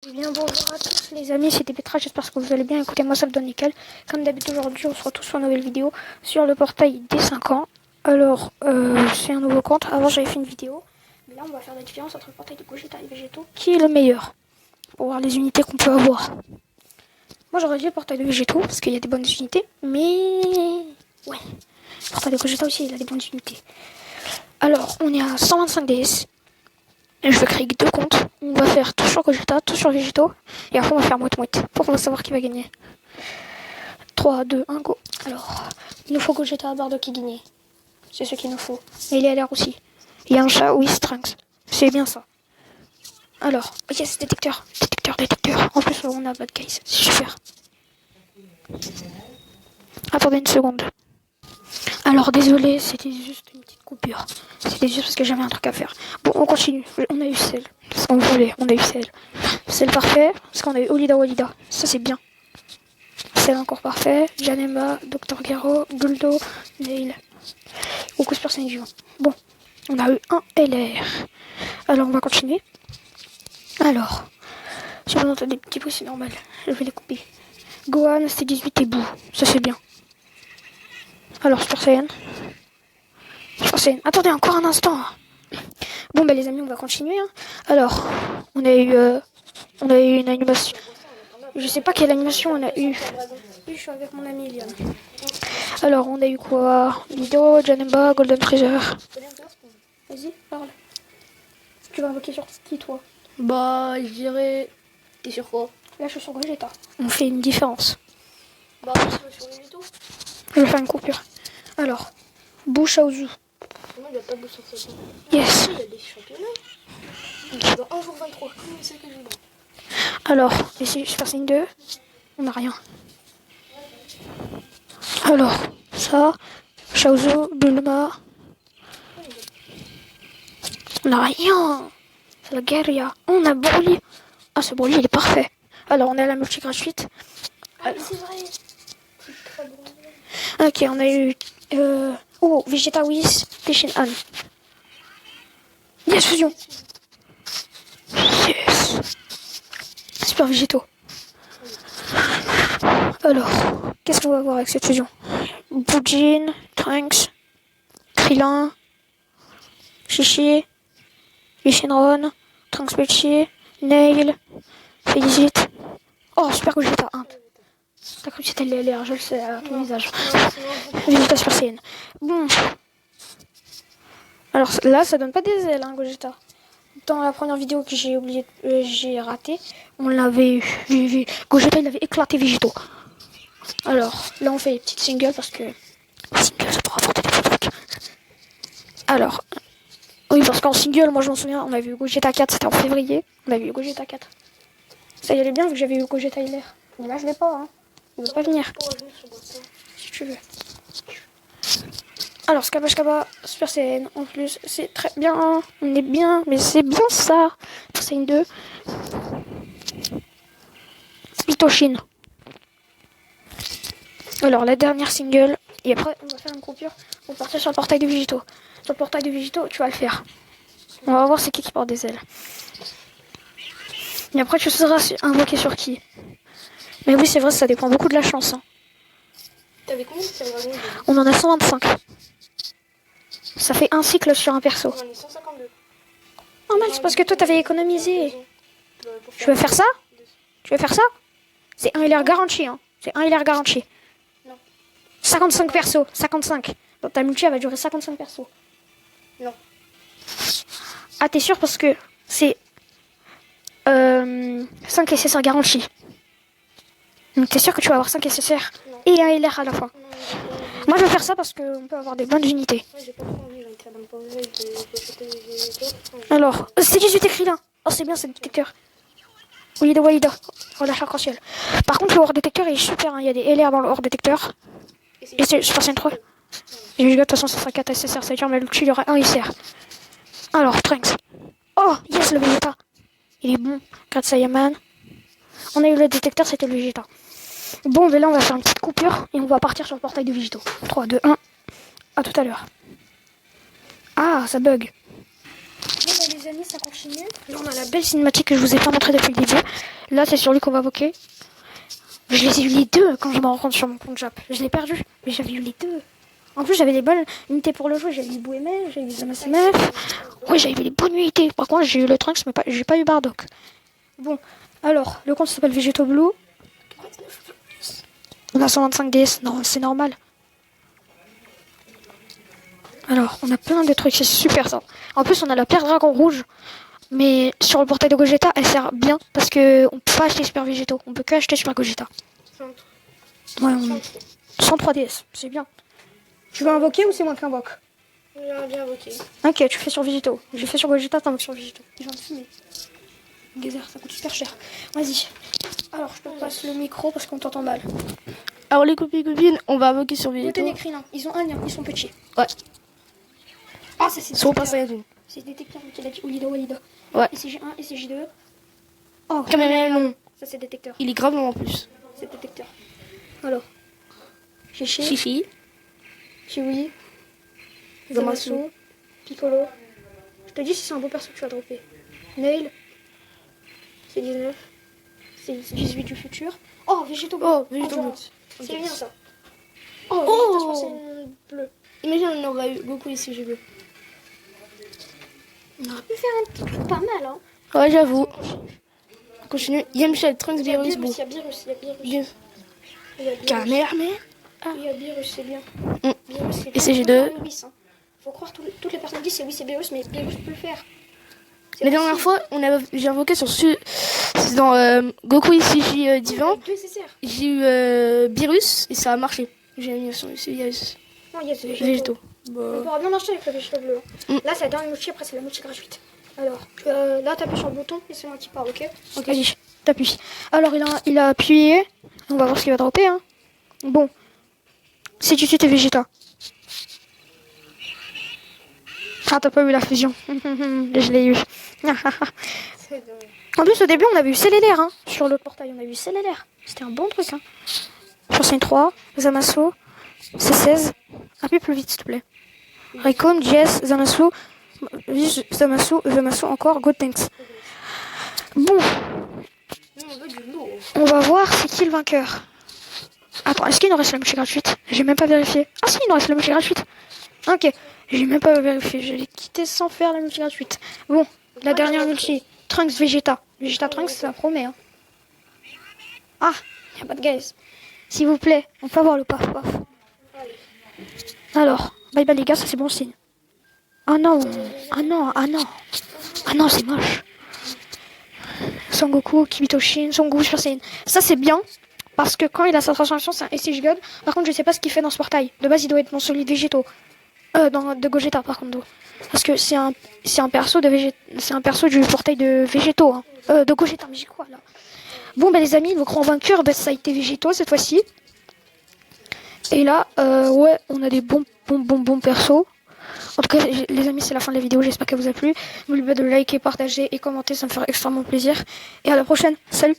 Eh bien bonjour à tous les amis, c'était Petra, j'espère que vous allez bien. Écoutez, moi ça me donne nickel. Comme d'habitude aujourd'hui on se retrouve sur une nouvelle vidéo sur le portail des 5 ans. Alors c'est un nouveau compte, avant j'avais fait une vidéo. Mais là on va faire la différence entre le portail de Gogeta et Végétaux. Qui est le meilleur pour voir les unités qu'on peut avoir. Moi j'aurais dit le portail de Végétaux parce qu'il y a des bonnes unités. Mais ouais, le portail de Gogeta aussi il a des bonnes unités. Alors on est à 125 DS. Et je vais créer deux comptes. On va faire tout sur Gogeta, tout sur Végétaux. Et après on va faire moite-moite pour savoir qui va gagner. 3, 2, 1, go. Alors, il nous faut Gogeta à Bardock qui gagne. C'est ce qu'il nous faut. Et il est à l'air aussi. Il y a un chat, oui, Trunks. C'est bien ça. Alors, yes, détecteur. Détecteur. En plus, on a Bad Guys. C'est super. Attendez une seconde. Alors, désolé, c'était juste une petite coupure. C'était juste parce que j'avais un truc à faire. Bon, on continue. On a eu celle. Ce qu'on voulait, on a eu celle. C'est le parfait, parce qu'on a eu Olida Walida. Ça, c'est bien. Celle encore parfait. Janemba, Dr. Gero, Guldo, Nail. Goku Super Saiyan. Bon, on a eu un LR. Alors, on va continuer. Alors, si vous entendez des petits bruits, c'est normal. Je vais les couper. Gohan, c'est 18 et Boo. Ça, c'est bien. Alors, Super Saiyan. Attendez encore un instant. Bon bah les amis, on va continuer. Hein. Alors, on a eu une animation. Je sais pas quelle animation on a eu. Oui, je suis avec mon ami Eliane. Alors, on a eu quoi? Lido, Janemba, Golden Freezer. Vas-y, parle. Tu vas invoquer sur qui, toi? Bah, je dirais... T'es sur quoi? Là, je suis sur Gogeta. On fait une différence. Bah, je suis sur Végétaux. Je vais faire une coupure. Alors, Boo Shaozu. Non, il n'y a pas de sur ça. Yes. Il y a des championnats. Il doit 1 jour 23. Comment c'est que je dois? Alors, ici, Super Saiyan 2. On n'a rien. Alors, ça, Shaozu, Bulma. On n'a rien. C'est la guérilla. On a Broly. Ah, ce Broly, il est parfait. Alors, on a la multi gratuite. Ah, mais c'est vrai. C'est très bon. Ok, on a eu... Oh, Vegeta Whis, Peshin Han. Yes, fusion. Yes. Super Végétaux. Alors, qu'est-ce qu'on va voir avec cette fusion? Bujin, Trunks, Krillin, Chichi, Shenron, Trunks Pechi, Nail, Félicite. Oh, Super Gogeta 1. T'as cru que c'était les LR, je le sais, à ton visage. Vegeta Super Saiyan. Bon. Alors là, ça donne pas des ailes, hein, Gogeta. Dans la première vidéo que j'ai oublié, j'ai raté, on l'avait vu. Gogeta, il avait éclaté Végétaux. Alors, là, on fait les petites singles parce que... Single, ça pourra apporter des bons trucs. Alors, oui, parce qu'en single, moi, je m'en souviens, on avait eu Gogeta 4, c'était en février. On avait eu Gogeta 4. Ça y allait bien vu que j'avais eu Gogeta LR. Mais là, je l'ai pas, hein. Il veut pas venir. Si tu veux. Alors, Skaba, Super Saiyan, en plus, c'est très bien. On est bien, mais c'est bien ça. Super Saiyan 2. Splitoshin. Alors, la dernière single. Et après, on va faire une coupure pour partir sur le portail de Végétaux. Sur le portail de Végétaux, tu vas le faire. On va voir c'est qui porte des ailes. Et après, tu seras invoqué sur qui. Mais oui, c'est vrai, ça dépend beaucoup de la chance. Hein. T'avais combien de dragons? On en a 125. Ça fait un cycle sur un perso. On en est 152. Normal, c'est parce que toi, t'avais économisé. Tu veux faire ça? Tu veux faire ça? C'est un LR garanti, hein. C'est un LR garanti. Non. 55 persos, 55. Donc ta multi, elle va durer 55 persos. Non. Ah, t'es sûr parce que c'est 5 SSR garantis. Donc t'es sûr que tu vas avoir 5 SSR et un LR à la fois. Moi, je vais faire ça parce qu'on peut avoir des bonnes unités. Ouais, j'ai pas trop envie, j'ai envie de faire d'un pauvre, Alors, c'est 18 écrivains. Oh, c'est bien, ce détecteur. Walida. Oh, la arc-en-ciel. Par contre, le hors détecteur est super. Hein. Il y a des LR dans le hors détecteur. Et c'est Super Saiyan 3. Et je de toute façon, ça sera 4 SSR. Ça veut dire, mais le il y aura un SR. Alors, Trunks. Oh, yes, le Vegeta. Il est bon. 4 Saiyaman. On a eu le détecteur, c'était le Vegeta. Bon, mais là, on va faire une petite coupure. Et on va partir sur le portail de Végétaux. 3, 2, 1. À tout à l'heure. Ah, ça bug. Bon, bah, les amis, ça continue. Là, on a la belle cinématique que je vous ai pas montrée depuis le début. Là, c'est sur lui qu'on va invoquer. Je les ai eu les deux quand je me rends compte sur mon compte Jap. Je l'ai perdu, mais j'avais eu les deux. En plus, j'avais les bonnes unités pour le jeu. J'avais eu Bouémé, j'avais eu Zamasmef. Ouais, j'avais eu les bonnes unités. Par contre, j'ai eu le Trunks, mais j'ai pas eu Bardock. Bon, alors, le compte s'appelle Vegeto Blue. On a 125 DS. Non, c'est normal. Alors, on a plein de trucs, c'est super ça. En plus, on a la pierre dragon rouge. Mais sur le portail de Gogeta, elle sert bien parce que on peut pas acheter Super Végétaux. On peut que acheter Super Gogeta. Ouais, 103 DS, c'est bien. Tu veux invoquer ou c'est moi qui invoque? J'aimerais bien invoquer. Ok, tu fais sur Végétaux. J'ai fait sur Gogeta, t'invoques sur Végétaux. Je viens de fumer. Geyser, ça coûte super cher. Vas-y. Alors, je te passe le micro parce qu'on t'entend mal. Alors les copines, on va invoquer sur Vous Végéto. tenez écrit là. Ils ont un lien, ils sont petits. Ouais. Ah, ça c'est Sur détecteur. Super Saiyajin. C'est détecteur qu'il a dit Walida Walida. Ouais. SCG1, SCG2. Oh, Caméléon. ça c'est détecteur. Il est grave long en plus. C'est détecteur. Alors. Chichi. Chichi. Chiwi. Zamasu. Zamasu. Piccolo. Je te dis si c'est un beau perso que tu vas dropper. Nail. C'est 19. C'est 18 du futur. Oh, Végéto Bleu. Oh, Végéto Bleu. Endurance. C'est Ok. bien ça. Oh. Oh, c'est bleu. Imagine on aurait eu Goku ici, j'ai vu. On aurait pu faire un truc pas mal, hein. Ouais, j'avoue. On continue. Yamcha, Trunks, Il y a Beerus, Beerus, Boo. il y a Beerus, il y a Beerus. Bien. Il y a Beerus. Kamehameha. Il y a Beerus, c'est bien. Mm. Beerus, c'est Et bien. CG2. Faut croire Beerus, hein. Faut croire toutes les personnes disent c'est oui, c'est Beerus, mais Beerus peut le faire. C'est La dernière possible. fois, j'ai invoqué sur c'est dans Goku ici Divin. Avec 2 SSR. J'ai eu Beerus et ça a marché. J'ai mis sur Végéto. Non, il y a ce Végéto. On pourra bien marcher avec le Végéto bleu. Mm. Là, c'est la dernière mochi, après, c'est la mochi gratuite. Alors, là, t'appuies sur le bouton et c'est moi qui parle, ok? Ok. Vas-y, t'appuies. Alors, il a appuyé. On va voir ce qu'il va dropper, hein. Bon. Si tu tues tes Vegeta. Ah, t'as pas eu la fusion. Je l'ai eu. En plus, au début, on avait eu Célélaire, hein. Sur le portail, on a eu Célélaire. C'était un bon truc, hein. Sur Saint 3, Zamasu, C16. Appuie plus vite, s'il te plaît. Raycon, Jess, Zamasu, Zamasu encore, Good Thanks. Bon, on va voir c'est qui le vainqueur. Attends, est-ce qu'il nous reste la mochée gratuite? J'ai même pas vérifié. Ah si, il nous reste la mochée gratuite. Ok, j'ai même pas vérifié. Je l'ai quitté sans faire la multi gratuite. Bon, la dernière multi. Trunks Vegeta. Vegeta Trunks, ça promet. Hein. Ah, y a pas de guys. S'il vous plaît, on peut avoir le paf paf. Alors, bye bye les gars, ça c'est bon signe. Ah non, ah non, ah non. Ah non, c'est moche. Son Goku, Kibitoshin, Son Goku Super Saiyan. Ça c'est bien. Parce que quand il a sa transformation, c'est un SH God. Par contre, je sais pas ce qu'il fait dans ce portail. De base, il doit être dans celui de Végétaux. De Gogeta, par contre. Parce que c'est un perso c'est un perso du portail de Végétaux. Hein. De Gogeta, mais j'ai quoi là? Bon, bah les amis, le grand vainqueur, bah, ça a été Végétaux cette fois-ci. Et là, ouais, on a des bons persos. En tout cas, les amis, c'est la fin de la vidéo. J'espère qu'elle vous a plu. N'oubliez pas de liker, partager et commenter. Ça me ferait extrêmement plaisir. Et à la prochaine. Salut!